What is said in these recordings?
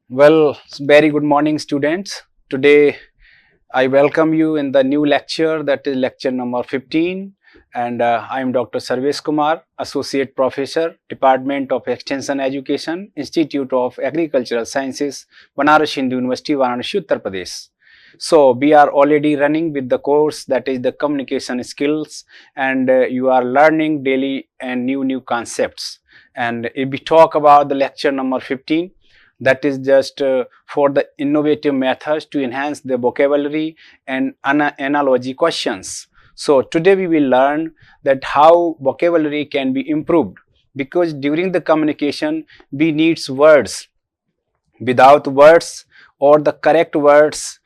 Well, very good morning, students. Today, I welcome you in the new lecture, that is lecture number 15. And I am Dr. Sarvesh Kumar, Associate Professor, Department of Extension Education, Institute of Agricultural Sciences, Banaras Hindu University, Varanasi, Uttar Pradesh. So, we are already running with the course that is the communication skills, and you are learning daily and new concepts. And if we talk about the lecture number 15, that is just for the innovative methods to enhance the vocabulary and analogy questions. So today we will learn that how vocabulary can be improved, because during the communication we needs words. Without words or the correct words,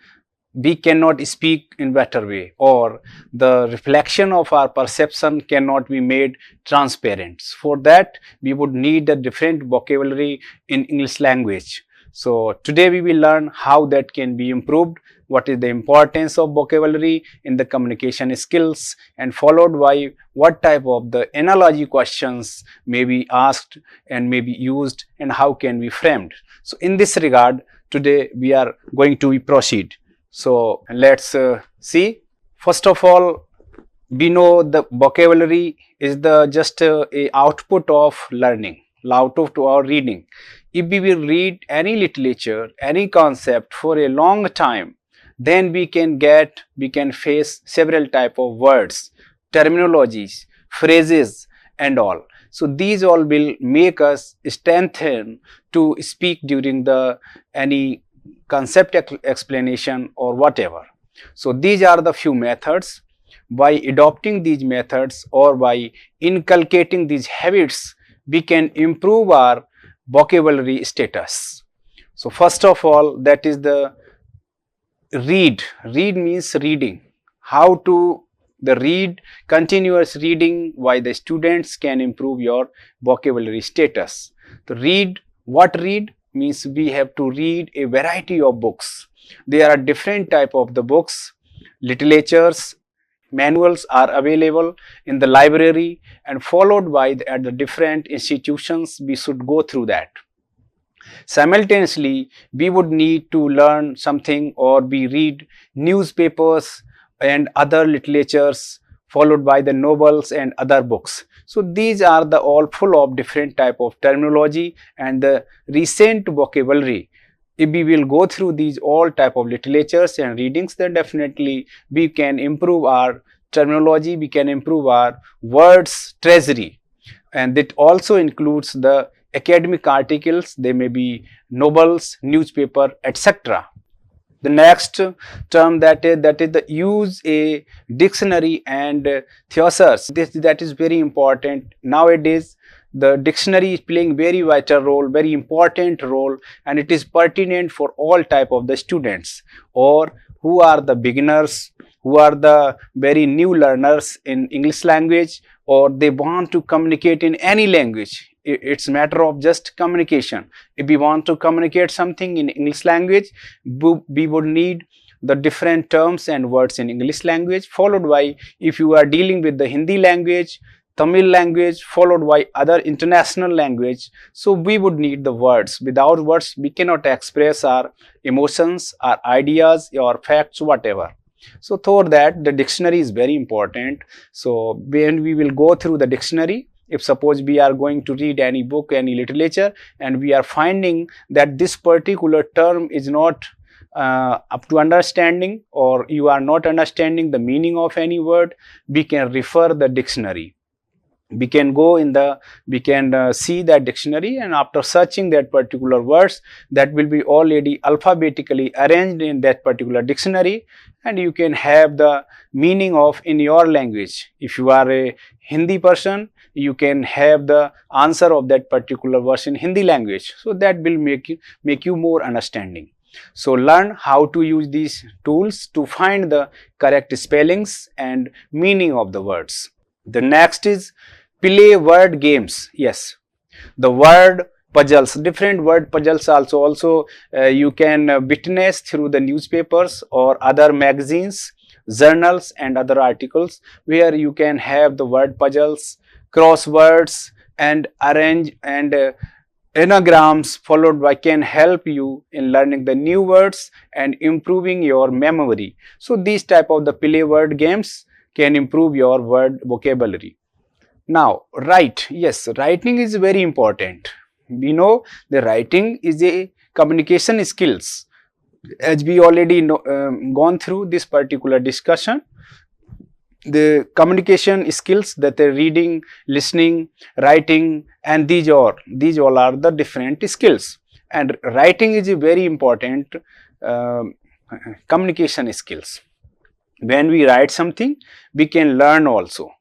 we cannot speak in better way, or the reflection of our perception cannot be made transparent. For that we would need a different vocabulary in English language. So today we will learn how that can be improved, what is the importance of vocabulary in the communication skills, and followed by what type of the analogy questions may be asked and may be used, and how can be framed. So in this regard, today we are going to proceed. So let's see. First of all, we know the vocabulary is the just a output of learning, output or reading. If we will read any literature, any concept for a long time, then we can face several type of words, terminologies, phrases, and all. So these all will make us strengthen to speak during the any concept explanation or whatever. So these are the few methods. By adopting these methods or by inculcating these habits, we can improve our vocabulary status. So first of all, that is the read. Read means reading. How to the read, continuous reading why the students can improve your vocabulary status. To read, what read means we have to read a variety of books. There are different type of the books, literatures, manuals are available in the library, and followed by at the different institutions we should go through that. Simultaneously, we would need to learn something, or we read newspapers and other literatures, followed by the novels and other books. So these are the all full of different type of terminology and the recent vocabulary. If we will go through these all type of literatures and readings, then definitely we can improve our terminology, we can improve our words treasury. And that also includes the academic articles, they may be novels, newspaper, etc. The next term that is the use a dictionary and thesaurus. That is very important nowadays. The dictionary is playing very vital role, very important role, and it is pertinent for all type of the students, or who are the beginners, who are the very new learners in English language, or they want to communicate in any language. It's matter of just communication. If we want to communicate something in English language, we would need the different terms and words in English language, followed by, if you are dealing with the Hindi language, Tamil language, followed by other international language, so we would need the words. Without words we cannot express our emotions, our ideas, or facts, whatever. So for that the dictionary is very important. So when we will go through the dictionary, if suppose we are going to read any book, any literature, and we are finding that this particular term is not up to understanding, or you are not understanding the meaning of any word, we can refer the dictionary. We can go in the, we can see that dictionary, and after searching that particular words, that will be already alphabetically arranged in that particular dictionary, and you can have the meaning of in your language. If you are a Hindi person, you can have the answer of that particular verse in Hindi language. So that will make you more understanding. So learn how to use these tools to find the correct spellings and meaning of the words. The next is play word games. Yes, the word puzzles, different word puzzles also you can witness through the newspapers or other magazines, journals, and other articles, where you can have the word puzzles, crosswords, and arrange and anagrams followed by can help you in learning the new words and improving your memory. So these type of the play word games can improve your word vocabulary. Now, write. Yes, writing is very important. We know the writing is a communication skills. As we already know, gone through this particular discussion, the communication skills, that the reading, listening, writing, and these all are the different skills. And writing is a very important uh, communication skills. When we write something, we can learn also,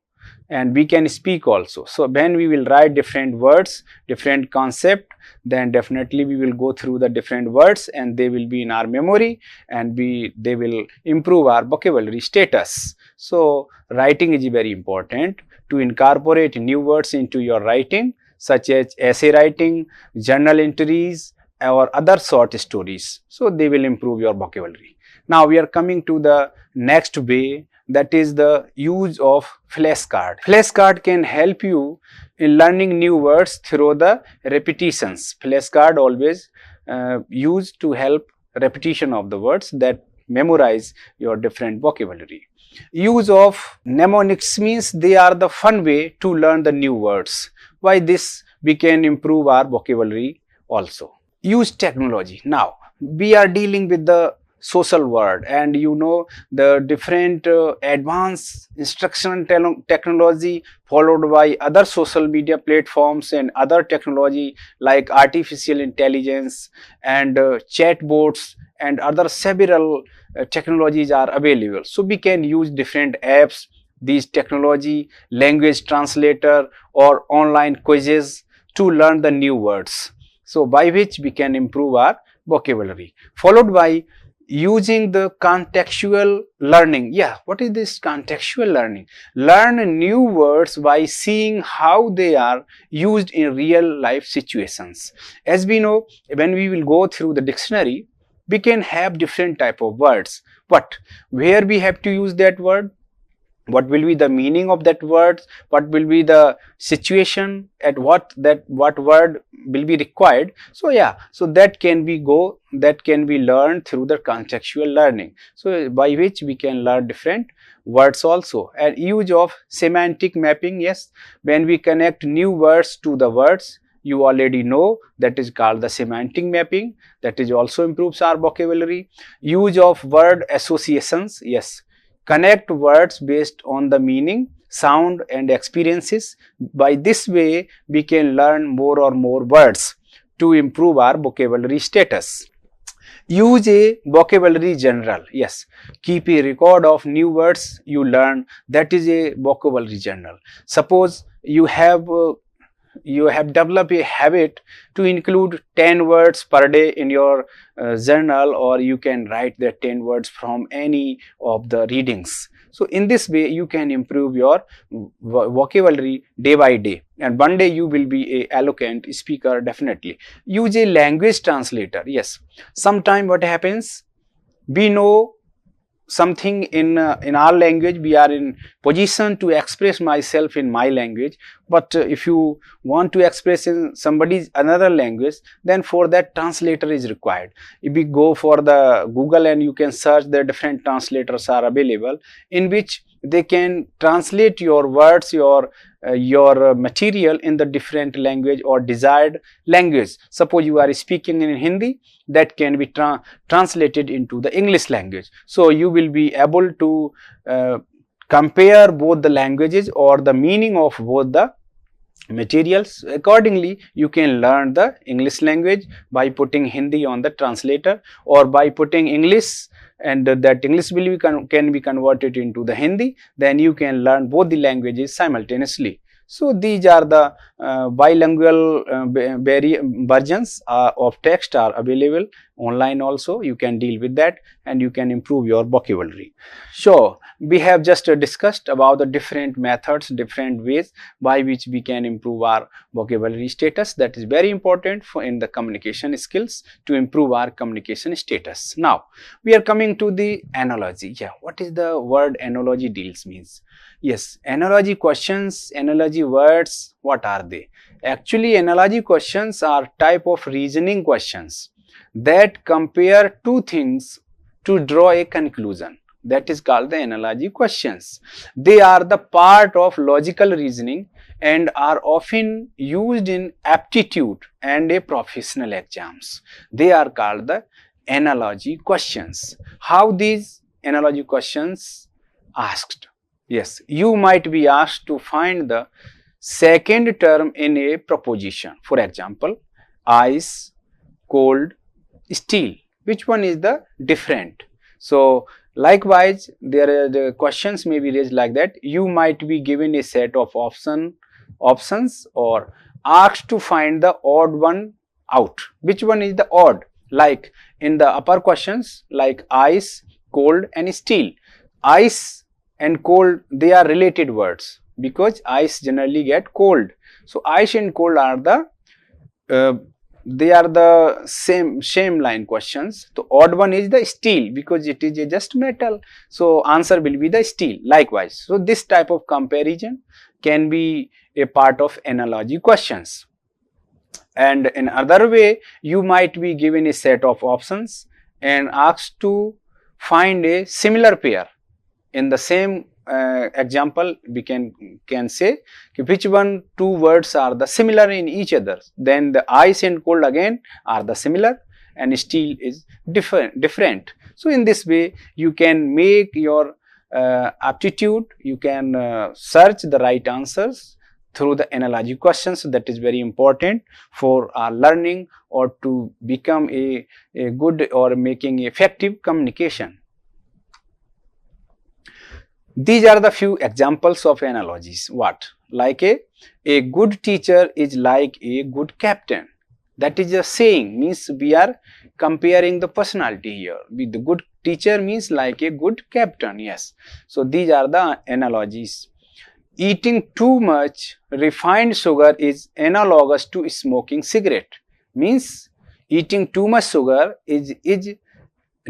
and we can speak also. So when we will write different words, different concept, then definitely we will go through the different words and they will be in our memory, and they will improve our vocabulary status. So writing is very important to incorporate new words into your writing, such as essay writing, journal entries, or other short stories. So they will improve your vocabulary. Now we are coming to the next way, that is the use of flashcard. Flashcard can help you in learning new words through the repetitions. Flashcard always used to help repetition of the words, that memorize your different vocabulary. Use of mnemonics means they are the fun way to learn the new words. By this we can improve our vocabulary also. Use technology. Now we are dealing with the social world, and you know the different advanced instruction technology followed by other social media platforms and other technology like artificial intelligence and chatbots and other several technologies are available. So we can use different apps, these technology, language translator, or online quizzes to learn the new words, so by which we can improve our vocabulary. Followed by using the contextual learning. Yeah, what is this contextual learning? Learn new words by seeing how they are used in real life situations. As we know, when we will go through the dictionary, we can have different type of words, but where we have to use that word, what will be the meaning of that word, what will be the situation, at what word will be required. So yeah, so that can be learned through the contextual learning, so by which we can learn different words also. And use of semantic mapping. Yes, when we connect new words to the words, you already know, that is called the semantic mapping, that is also improves our vocabulary. Use of word associations. Yes, connect words based on the meaning, sound, and experiences. By this way, we can learn more or more words to improve our vocabulary status. Use a vocabulary journal. Yes, keep a record of new words you learn. That is a vocabulary journal. Suppose you have developed a habit to include 10 words per day in your journal, or you can write the 10 words from any of the readings. So in this way you can improve your vocabulary day by day, and one day you will be a eloquent speaker definitely. Use a language translator. Yes, sometime what happens, we know something in our language, we are in position to express myself in my language, but if you want to express in somebody's another language, then for that translator is required. If we go for the Google and you can search, the different translators are available in which they can translate your words, your material in the different language or desired language. Suppose you are speaking in Hindi, that can be translated into the English language. So you will be able to compare both the languages or the meaning of both the materials. Accordingly, you can learn the English language by putting Hindi on the translator, or by putting English, and that English will be can be converted into the Hindi. Then you can learn both the languages simultaneously. So these are the bilingual versions of text are available online also. You can deal with that and you can improve your vocabulary. So we have just discussed about the different methods, different ways by which we can improve our vocabulary status. That is very important for in the communication skills to improve our communication status. Now we are coming to the analogy. Yeah, what is the word analogy deals means? Yes, analogy questions, analogy words, what are they? Actually, analogy questions are type of reasoning questions that compare two things to draw a conclusion. That is called the analogy questions. They are the part of logical reasoning and are often used in aptitude and a professional exams. They are called the analogy questions. How these analogy questions asked? Yes, you might be asked to find the second term in a proposition. For example, ice, cold, steel. Which one is the different? So likewise, there are the questions may be raised like that. You might be given a set of options or asked to find the odd one out. Which one is the odd? Like in the upper questions, like ice, cold, and steel. Ice and cold, they are related words because ice generally get cold. So ice and cold are they are the same line questions. The odd one is the steel because it is just metal. So answer will be the steel. Likewise, so this type of comparison can be a part of analogy questions. And in other way, you might be given a set of options and asked to find a similar pair. In the same example, we can say which one two words are the similar in each other. Then the ice and cold again are the similar and steel is different. So in this way, you can make your aptitude, you can search the right answers through the analogy questions. So that is very important for our learning or to become a good or making effective communication. These are the few examples of analogies. What? Like a good teacher is like a good captain. That is a saying, means we are comparing the personality here. The good teacher means like a good captain. Yes. So these are the analogies. Eating too much refined sugar is analogous to smoking cigarette. Means eating too much sugar is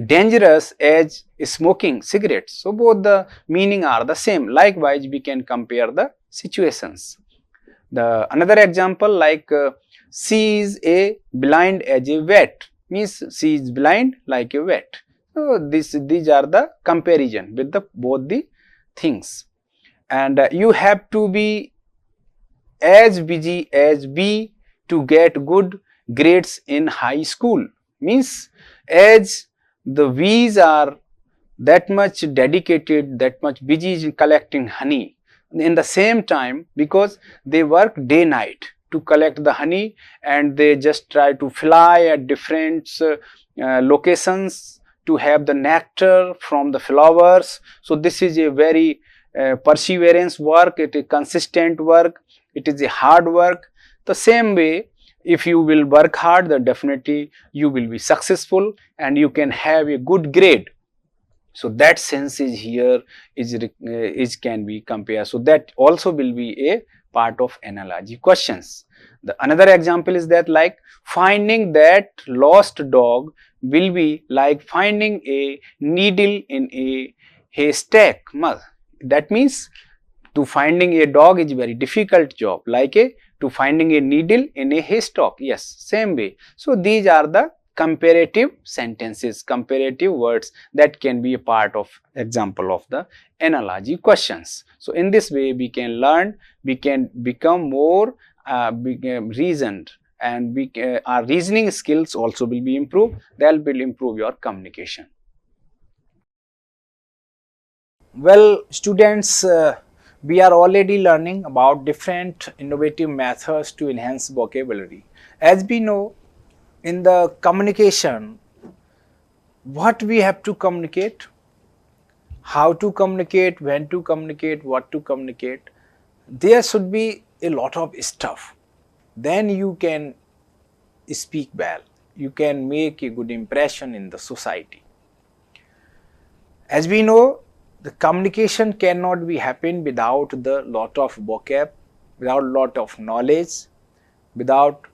dangerous as smoking cigarettes. So both the meaning are the same. Likewise, we can compare the situations. The another example like she is a blind as a vet, means she is blind like a vet. So these are the comparison with the both the things. And you have to be as busy as we to get good grades in high school. Means as the bees are that much dedicated, that much busy in collecting honey. In the same time, because they work day night to collect the honey and they just try to fly at different locations to have the nectar from the flowers. So this is a very perseverance work, it is consistent work, it is a hard work. The same way, if you will work hard, then definitely you will be successful and you can have a good grade. So that sense is here is can be compared. So that also will be a part of analogy questions. The another example is that like finding that lost dog will be like finding a needle in a haystack. That means to finding a dog is very difficult job, like to finding a needle in a haystack. Yes, same way. So these are the comparative sentences, comparative words that can be a part of example of the analogy questions. So in this way we can learn, we can become more reasoned, and our reasoning skills also will be improved. That will improve your communication. Well, students, we are already learning about different innovative methods to enhance vocabulary. As we know, in the communication, what we have to communicate, how to communicate, when to communicate, what to communicate, there should be a lot of stuff. Then you can speak well, you can make a good impression in the society. As we know, the communication cannot be happen without the lot of vocab, without lot of knowledge, without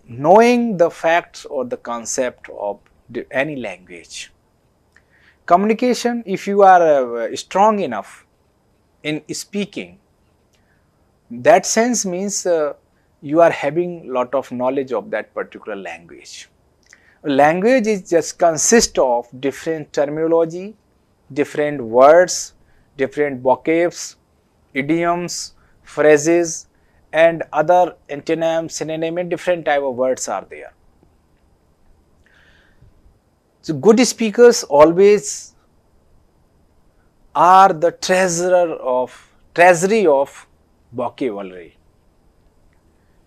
knowing the facts or the concept of any language. Communication, if you are strong enough in speaking, That sense means you are having lot of knowledge of that particular language. Language is just consist of different terminology, different words, different vocabs, idioms, phrases, and other antonyms, synonym, and different type of words are there. So good speakers always are the treasury of vocabulary.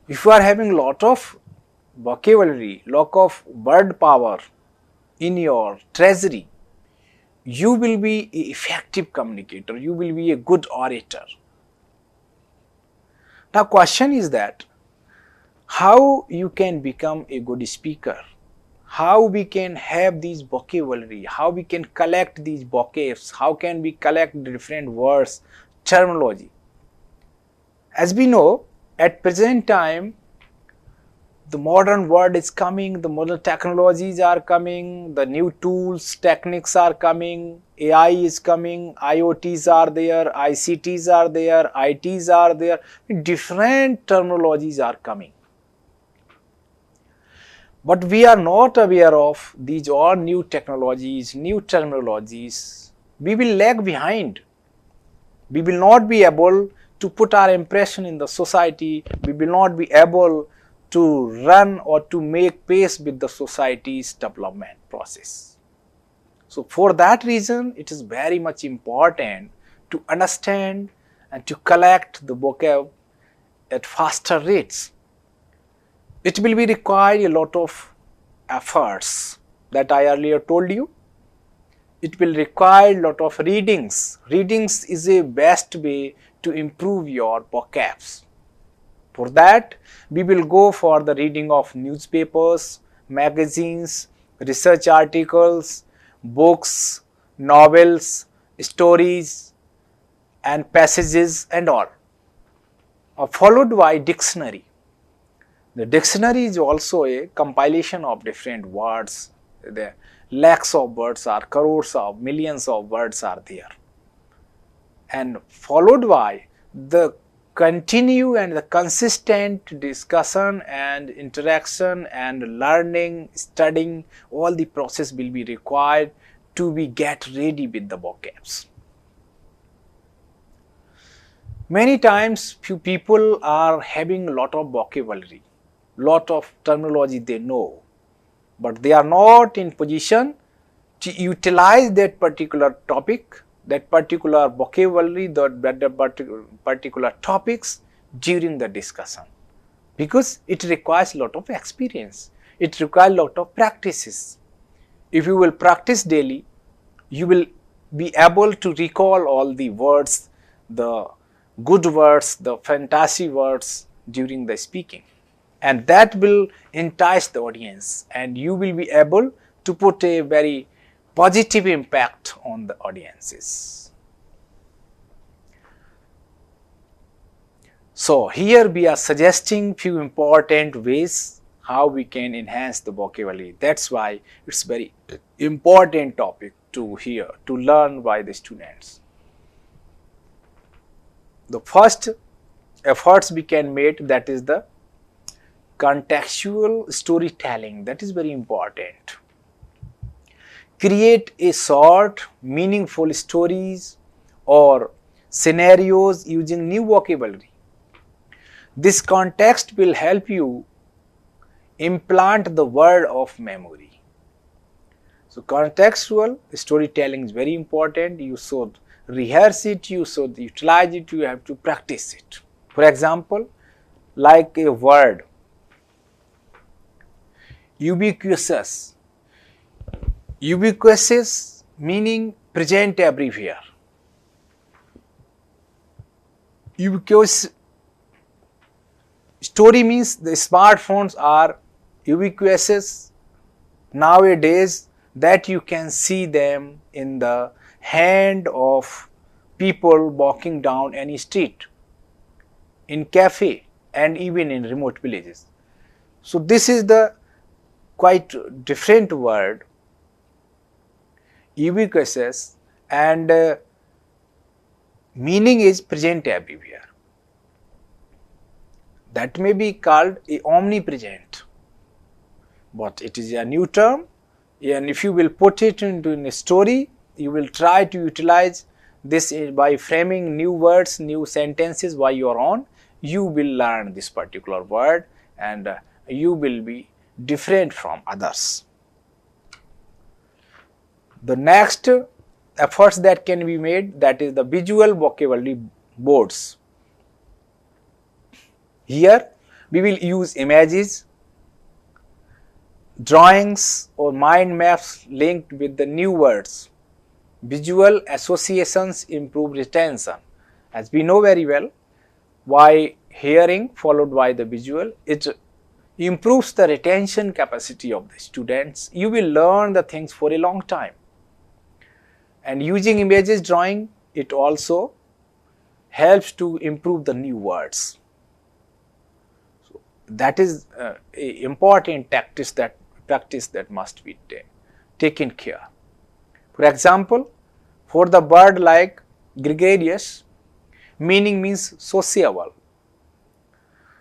If you are having lot of vocabulary, lot of word power in your treasury, you will be an effective communicator, you will be a good orator. Now question is that how you can become a good speaker, how we can have these vocabulary, how we can collect these vocabs, how can we collect the different words, terminology. As we know, at present time, the modern world is coming, the modern technologies are coming, the new tools, techniques are coming, AI is coming, IoTs are there, ICTs are there, ITs are there, different terminologies are coming. But we are not aware of these all new technologies, new terminologies. We will lag behind. We will not be able to put our impression in the society. We will not be able to run or to make pace with the society's development process. So for that reason, it is very much important to understand and to collect the vocab at faster rates. It will be require a lot of efforts that I earlier told you. It will require a lot of readings. Readings is a best way to improve your vocabs. For that, we will go for the reading of newspapers, magazines, research articles, books, novels, stories, and passages and all, followed by dictionary. The dictionary is also a compilation of different words. The lakhs of words are, crores of, millions of words are there. And followed by the continue and the consistent discussion and interaction and learning, studying, all the process will be required to be get ready with the vocabs. Many times few people are having a lot of vocabulary, lot of terminology they know, but they are not in position to utilize that particular topic, that particular vocabulary, that particular topics during the discussion, because it requires a lot of experience, it requires a lot of practices. If you will practice daily, you will be able to recall all the words, the good words, the fantasy words during the speaking, and that will entice the audience and you will be able to put a very positive impact on the audiences. So here we are suggesting few important ways how we can enhance the vocabulary. That's why it's very important topic to hear, to learn by the students. The first efforts we can make, that is the contextual storytelling. That is very important. Create a short, meaningful stories or scenarios using new vocabulary. This context will help you implant the word of memory. So contextual storytelling is very important. You should rehearse it, you should utilize it, you have to practice it. For example, like a word, ubiquitous. Ubiquitous meaning present everywhere. Ubiquitous story means the smartphones are ubiquitous nowadays, that you can see them in the hand of people walking down any street, in cafe, and even in remote villages. So this is the quite different word, ubiquitous, and meaning is present everywhere. that may be called a omnipresent, but it is a new term, and if you will put it into a story, you will try to utilize this by framing new words, new sentences by your own, you will learn this particular word and you will be different from others. The next efforts that can be made, that is the visual vocabulary boards. Here we will use images, drawings or mind maps linked with the new words. Visual associations improve retention. As we know very well, by hearing followed by the visual, it improves the retention capacity of the students. You will learn the things for a long time. And using images, drawing, it also helps to improve the new words. So that is an important practice that must be taken care. For example, for the word like gregarious, meaning means sociable.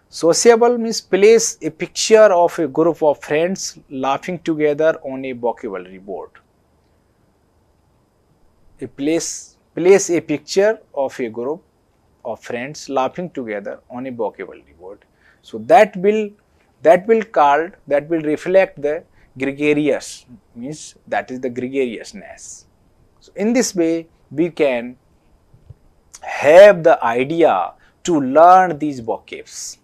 Sociable means place a picture of a group of friends laughing together on a vocabulary board. Place a picture of a group of friends laughing together on a vocabulary board. So that will reflect the gregarious, means that is the gregariousness. So in this way we can have the idea to learn these vocabs.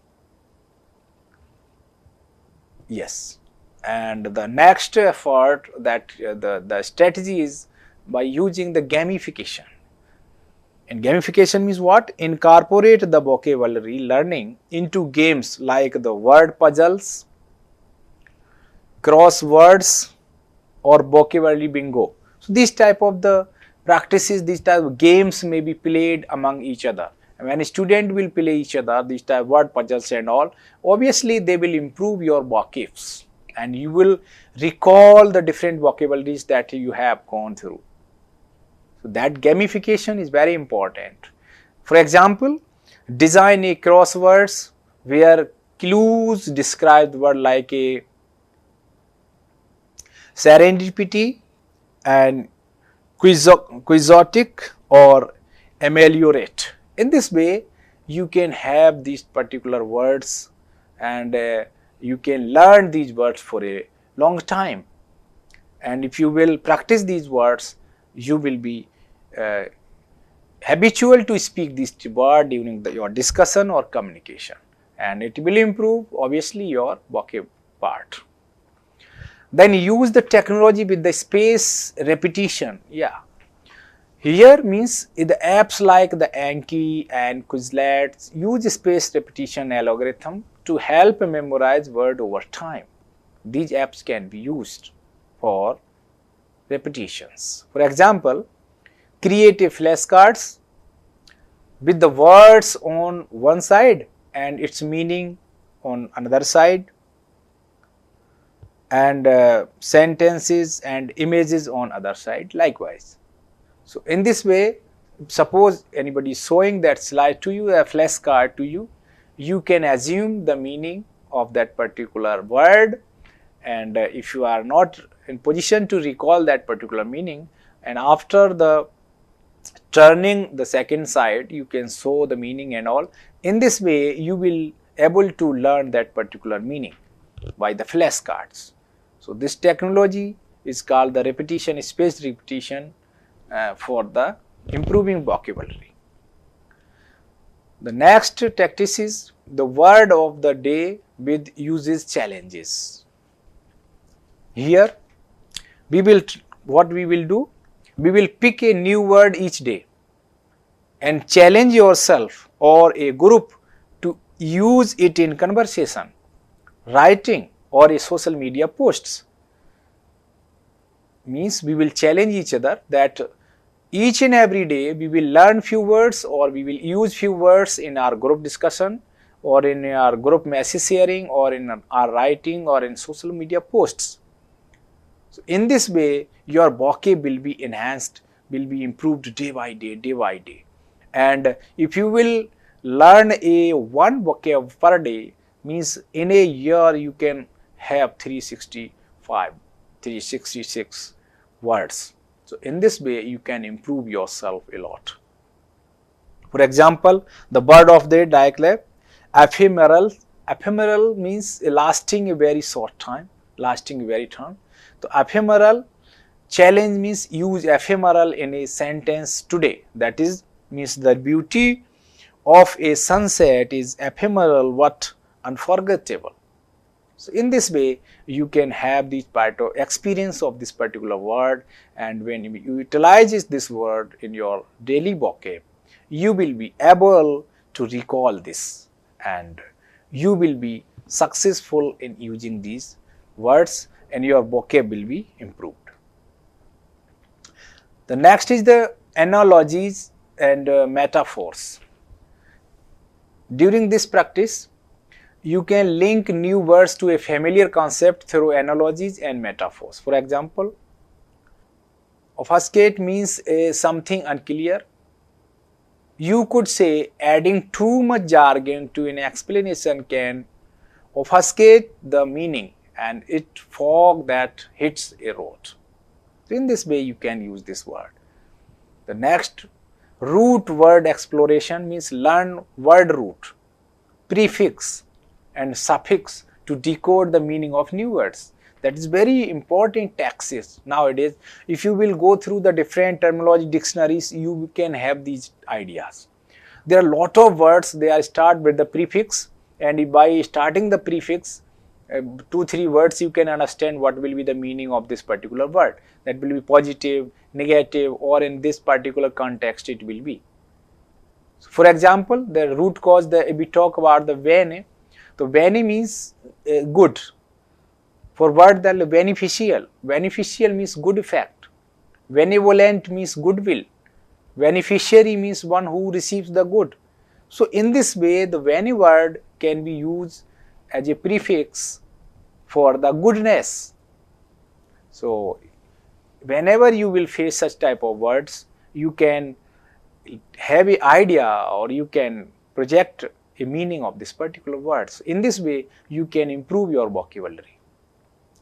Yes, and the next effort that the strategy is by using the gamification. And gamification means what? Incorporate the vocabulary learning into games like the word puzzles, crosswords or vocabulary bingo. So these type of the practices, these type of games may be played among each other. And when a student will play each other, these type of word puzzles and all, obviously they will improve your vocabs and you will recall the different vocabularies that you have gone through. So that gamification is very important. For example, design a crosswords where clues describe the word like a serendipity and quixotic or ameliorate. In this way, you can have these particular words and you can learn these words for a long time. And if you will practice these words, you will be habitual to speak this word during your discussion or communication, and it will improve obviously your vocab part. Then use the technology with the space repetition. Yeah, here means the apps like the Anki and Quizlet use space repetition algorithm to help memorize word over time. These apps can be used for repetitions. For example, create a flashcards with the words on one side and its meaning on another side, and sentences and images on other side likewise. So in this way, suppose anybody is showing that slide to you, a flashcard to you, you can assume the meaning of that particular word, and if you are not in position to recall that particular meaning, and after the turning the second side you can show the meaning and all. In this way you will able to learn that particular meaning by the flashcards. So this technology is called the repetition, spaced repetition for the improving vocabulary. The next tactic is the word of the day with uses challenges. Here we will we will pick a new word each day and challenge yourself or a group to use it in conversation, writing or a social media posts. Means we will challenge each other that each and every day we will learn few words or we will use few words in our group discussion or in our group message sharing or in our writing or in social media posts. So in this way your vocab will be enhanced, will be improved day by day, and if you will learn a one vocab per day means in a year you can have 365, 366 words. So in this way you can improve yourself a lot. For example, the word of the day like ephemeral. Ephemeral means lasting a very short time, lasting a very time. So ephemeral challenge means use ephemeral in a sentence today. That is means the beauty of a sunset is ephemeral but unforgettable. So in this way you can have this part of experience of this particular word, and when you utilize this word in your daily vocab, you will be able to recall this and you will be successful in using these words and your vocab will be improved. The next is the analogies and metaphors. During this practice, you can link new words to a familiar concept through analogies and metaphors. For example, obfuscate means something unclear. You could say adding too much jargon to an explanation can obfuscate the meaning and it fog that hits a road. So in this way you can use this word. The next, root word exploration means learn word root, prefix and suffix to decode the meaning of new words. That is very important taxes nowadays. If you will go through the different terminology dictionaries, you can have these ideas. There are a lot of words, they are start with the prefix, and by starting the prefix, 2-3 words you can understand what will be the meaning of this particular word. That will be positive, negative, or in this particular context it will be. So for example, the root cause, we talk about the vene. So vene means good. For word the beneficial, beneficial means good effect. Benevolent means goodwill. Beneficiary means one who receives the good. So in this way the vene word can be used as a prefix for the goodness. So whenever you will face such type of words, you can have an idea or you can project a meaning of this particular words. In this way you can improve your vocabulary.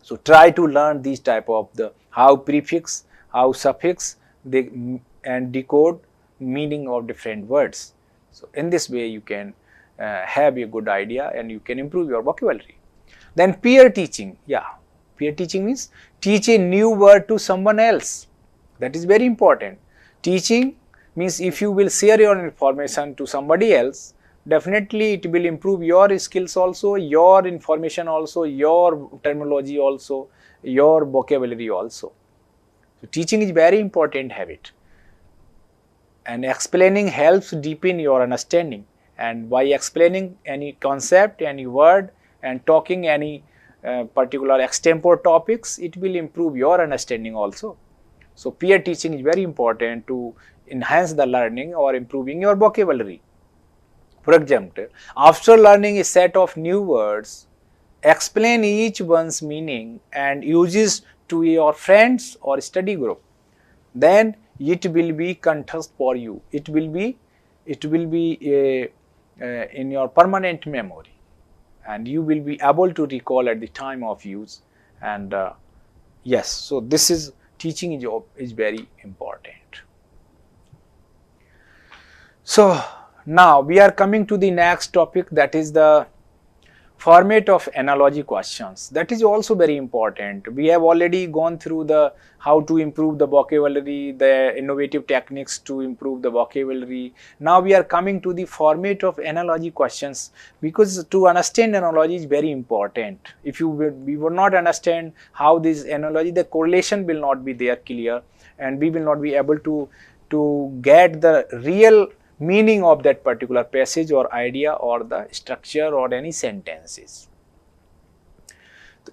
So try to learn these type of the how prefix, how suffix, and decode meaning of different words. So in this way you can have a good idea and you can improve your vocabulary. Then peer teaching, peer teaching means teach a new word to someone else. That is very important. Teaching means if you will share your information to somebody else, definitely it will improve your skills also, your information also, your terminology also, your vocabulary also. So teaching is very important habit, and explaining helps deepen your understanding, and by explaining any concept, any word and talking any particular extempore topics, it will improve your understanding also. So peer teaching is very important to enhance the learning or improving your vocabulary. For example, after learning a set of new words, explain each one's meaning and uses to your friends or study group. Then it will be context for you. It will be in your permanent memory, and you will be able to recall at the time of use. And yes, so this is teaching is very important. So now we are coming to the next topic, that is the format of analogy questions. That is also very important. We have already gone through the how to improve the vocabulary, the innovative techniques to improve the vocabulary. Now we are coming to the format of analogy questions, because to understand analogy is very important. If we will not understand how this analogy, the correlation will not be there clear, and we will not be able to get the real meaning of that particular passage or idea or the structure or any sentences.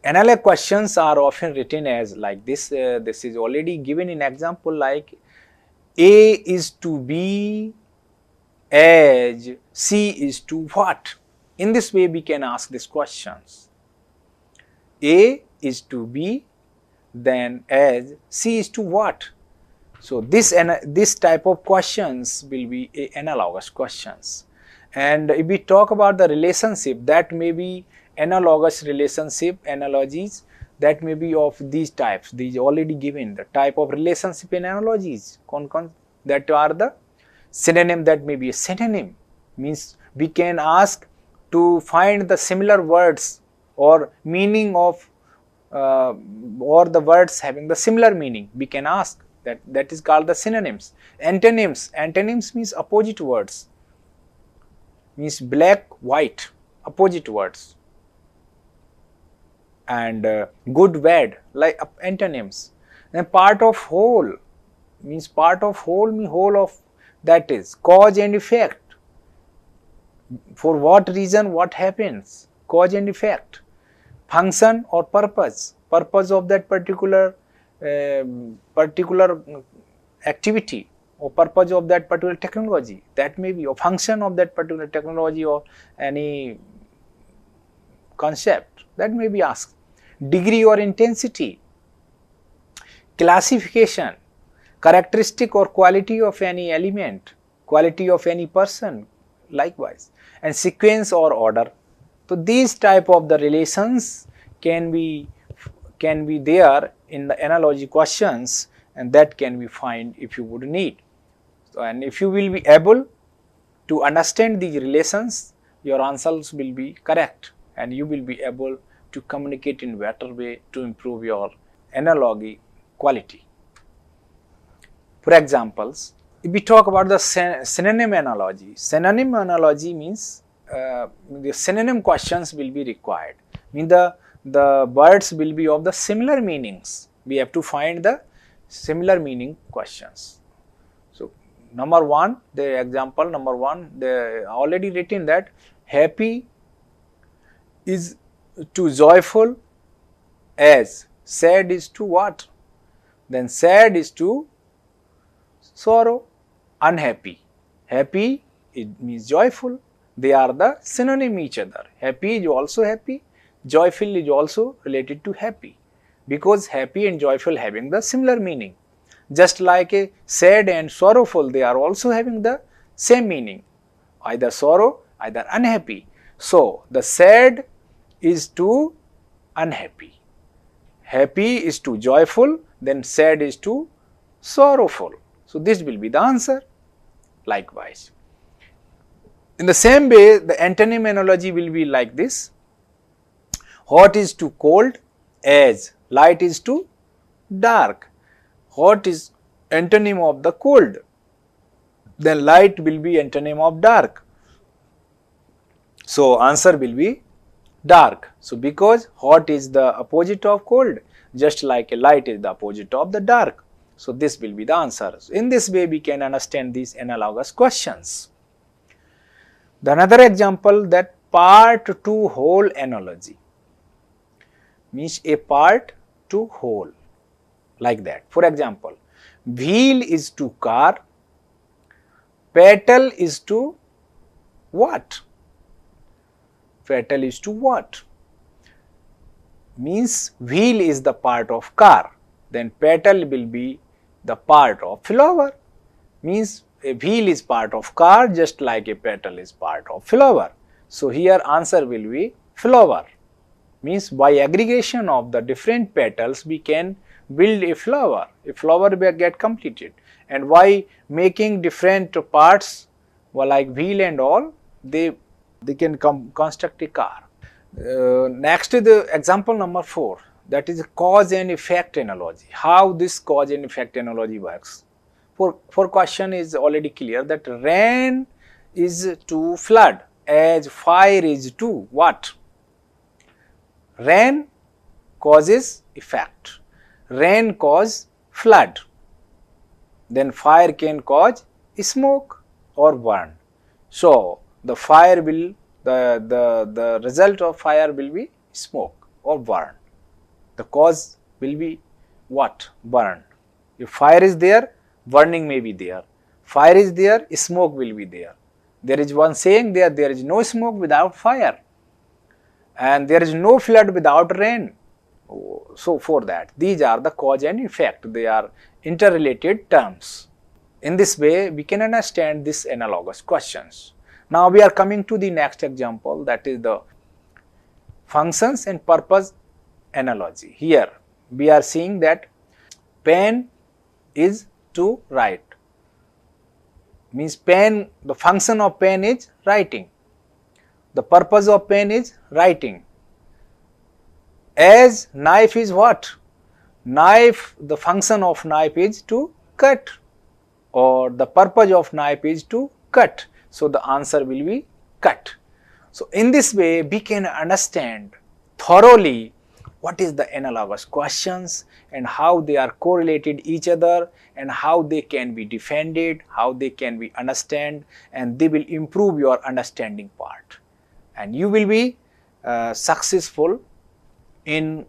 Analog questions are often written as like this. This is already given in example, like A is to B as C is to what? In this way we can ask these questions. A is to B, then as C is to what? So this type of questions will be analogous questions, And if we talk about the relationship, that may be analogous relationship analogies, that may be of these types. These already given the type of relationship in analogies that are the synonym. That may be a synonym, means we can ask to find the similar words or meaning of or the words having the similar meaning. We can ask that is called the synonyms. Antonyms means opposite words, means black white, opposite words. And good bad, like antonyms. Then part of whole means whole of, that is cause and effect. For what reason what happens, cause and effect. Function or purpose of that particular activity or purpose of that particular technology, that may be a function of that particular technology or any concept, that may be asked. Degree or intensity, classification, characteristic or quality of any element, quality of any person, likewise, and sequence or order. So these type of the relations can be there in the analogy questions, and that can be find if you would need. So, and if you will be able to understand these relations, your answers will be correct and you will be able to communicate in better way to improve your analogy quality. For examples, if we talk about the synonym analogy means the synonym questions will be required, means the words will be of the similar meanings. We have to find the similar meaning questions. So number one, the example number one, they already written that happy is to joyful as sad is to what? Then sad is to sorrow. Unhappy, happy it means joyful, they are the synonym each other. Happy is also happy, joyful is also related to happy, because happy and joyful having the similar meaning. Just like a sad and sorrowful, they are also having the same meaning, either sorrow, either unhappy. So the sad is to unhappy, happy is to joyful, then sad is to sorrowful. So this will be the answer. Likewise, in the same way, the antonym analogy will be like this: hot is to cold as light is to dark. Hot is antonym of the cold, then light will be antonym of dark. So answer will be dark. So because hot is the opposite of cold, just like a light is the opposite of the dark. So this will be the answer. So in this way we can understand these analogous questions. The another example, that part to whole analogy, means a part to whole, like that. For example, wheel is to car, petal is to what? Petal is to what? Means wheel is the part of car, then petal will be the part of flower. Means a wheel is part of car, just like a petal is part of flower. So here answer will be flower. Means by aggregation of the different petals we can build a flower will get completed, and by making different parts like wheel and all, they can construct a car. Next is the example number 4, that is cause and effect analogy. How this cause and effect analogy works? For question is already clear that rain is to flood as fire is to what? Rain causes effect, rain cause flood, then fire can cause smoke or burn. So the fire will, the result of fire will be smoke or burn. The cause will be what? Burn. If fire is there, burning may be there. Fire is there, smoke will be there. There is one saying there is no smoke without fire, and there is no flood without rain. So for that, these are the cause and effect, they are interrelated terms. In this way we can understand these analogous questions. Now we are coming to the next example, that is the functions and purpose analogy. Here we are seeing that pen is to write, means pen, the function of pen is writing, the purpose of pen is writing. As knife is what? Knife, the function of knife is to cut, or the purpose of knife is to cut. So the answer will be cut. So in this way we can understand thoroughly what is the analogous questions and how they are correlated each other and how they can be defended, how they can be understood, and they will improve your understanding part, and you will be successful in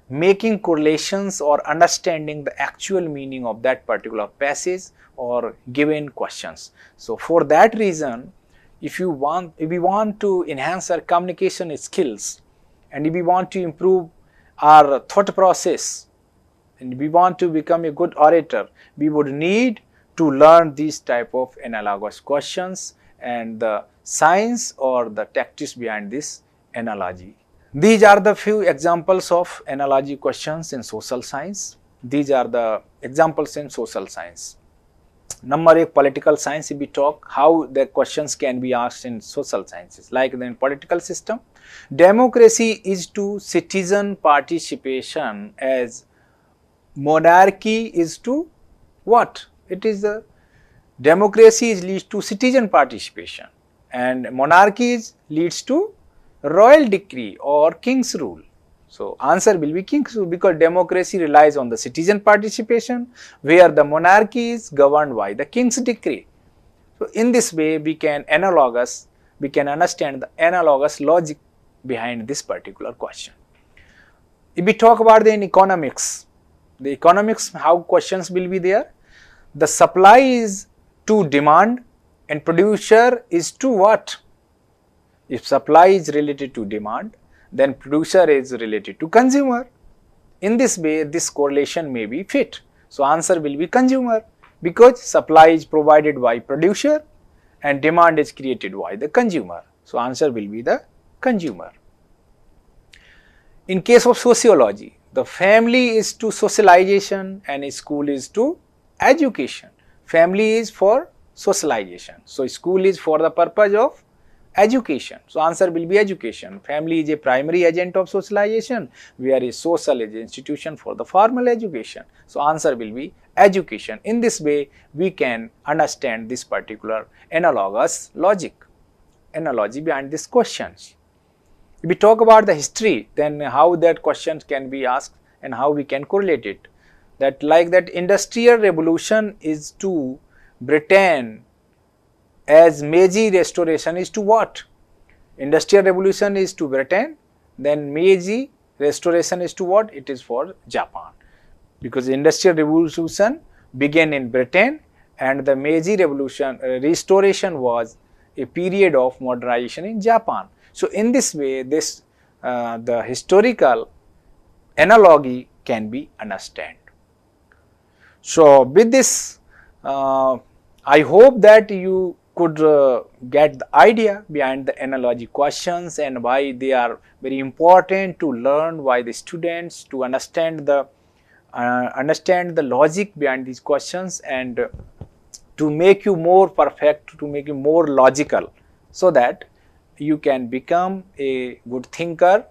making correlations or understanding the actual meaning of that particular passage or given questions. So for that reason, if we want to enhance our communication skills, and if we want to improve our thought process, and we want to become a good orator, we would need to learn these type of analogous questions and the science or the tactics behind this analogy. These are the few examples of analogy questions in social science. These are the examples in social science. Number 1, political science. If we talk how the questions can be asked in social sciences, like in political system, democracy is to citizen participation as monarchy is to what? It is the democracy leads to citizen participation and monarchy leads to royal decree or king's rule. So answer will be king's rule, because democracy relies on the citizen participation, where the monarchy is governed by the king's decree. So in this way we can understand the analogous logic behind this particular question. If we talk about the economics, how questions will be there? The supply is to demand and producer is to what? If supply is related to demand, then producer is related to consumer. In this way, this correlation may be fit. So answer will be consumer, because supply is provided by producer and demand is created by the consumer. So answer will be the consumer. In case of sociology, the family is to socialization and school is to education. Family is for socialization, so school is for the purpose of education. So answer will be education. Family is a primary agent of socialization, whereas social is an institution for the formal education. So answer will be education. In this way we can understand this particular analogous analogy behind these questions. If we talk about the history, then how that question can be asked and how we can correlate it. That like that industrial revolution is to Britain as Meiji restoration is to what? Industrial revolution is to Britain, then Meiji restoration is to what? It is for Japan, because industrial revolution began in Britain and the Meiji revolution restoration was a period of modernization in Japan. So in this way the historical analogy can be understood. So with this I hope that you could get the idea behind the analogy questions and why they are very important to learn, why the students to understand the logic behind these questions, and to make you more perfect, to make you more logical, so that you can become a good thinker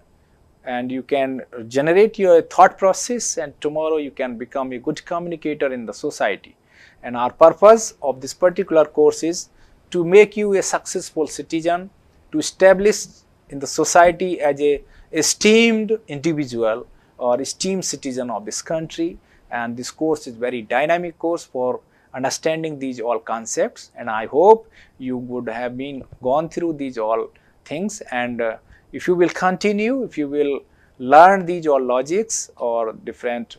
and you can generate your thought process, and tomorrow you can become a good communicator in the society. And our purpose of this particular course is to make you a successful citizen, to establish in the society as a esteemed individual or esteemed citizen of this country. And this course is very dynamic course for understanding these all concepts, and I hope you would have been gone through these all things. And if you will continue, if you will learn these all logics or different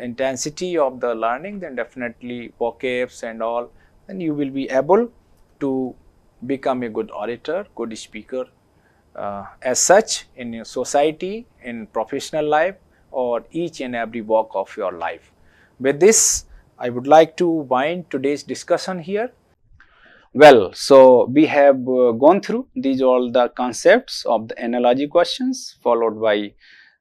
intensity of the learning, then definitely vocabs and all, then you will be able to become a good orator, good speaker as such in your society, in professional life, or each and every walk of your life. With this, I would like to wind today's discussion here. Well, so we have gone through these all the concepts of the analogy questions, followed by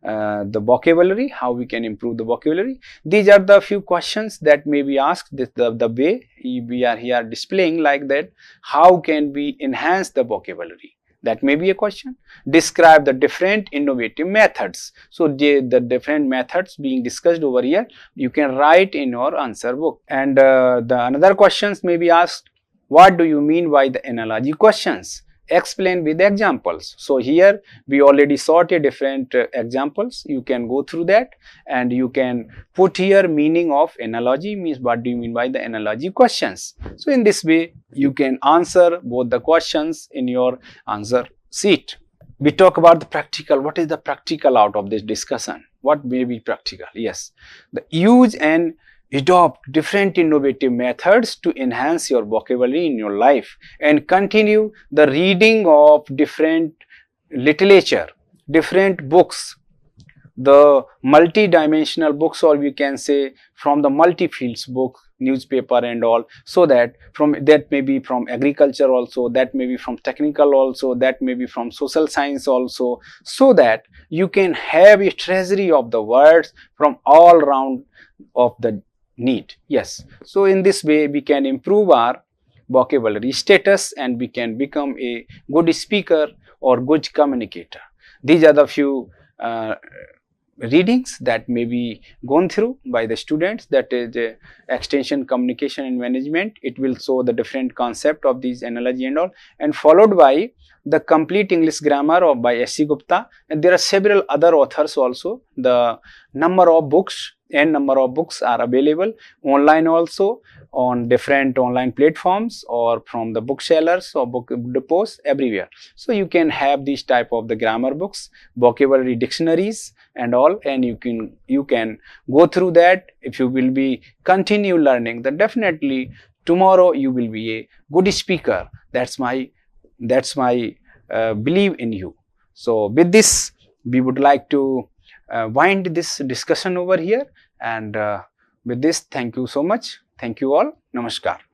the vocabulary, how we can improve the vocabulary. These are the few questions that may be asked. The way we are here displaying like that, how can we enhance the vocabulary? That may be a question. Describe the different innovative methods. So, the different methods being discussed over here, you can write in your answer book. And the another questions may be asked, what do you mean by the analogy questions? Explain with examples. So, here we already sorted different examples. You can go through that and you can put here meaning of analogy, means what do you mean by the analogy questions. So, in this way you can answer both the questions in your answer sheet. We talk about the practical. What is the practical out of this discussion? What may be practical? Yes, the use and adopt different innovative methods to enhance your vocabulary in your life, and continue the reading of different literature, different books, the multi-dimensional books, or we can say from the multi-fields book, newspaper and all, so that from that may be from agriculture also, that may be from technical also, that may be from social science also, so that you can have a treasury of the words from all round of the need. Yes, so in this way we can improve our vocabulary status and we can become a good speaker or good communicator. These are the few readings that may be gone through by the students, that is extension communication and management. It will show the different concept of these analogy and all, and followed by the complete English grammar of by S.C. Gupta, and there are several other authors also. The number of books are available online also on different online platforms or from the booksellers or book depots everywhere. So you can have these type of the grammar books, vocabulary dictionaries and all, and you can go through that. If you will be continue learning, then definitely tomorrow you will be a good speaker. That's my belief in you. So with this we would like to wind this discussion over here, and with this, thank you so much. Thank you all. Namaskar.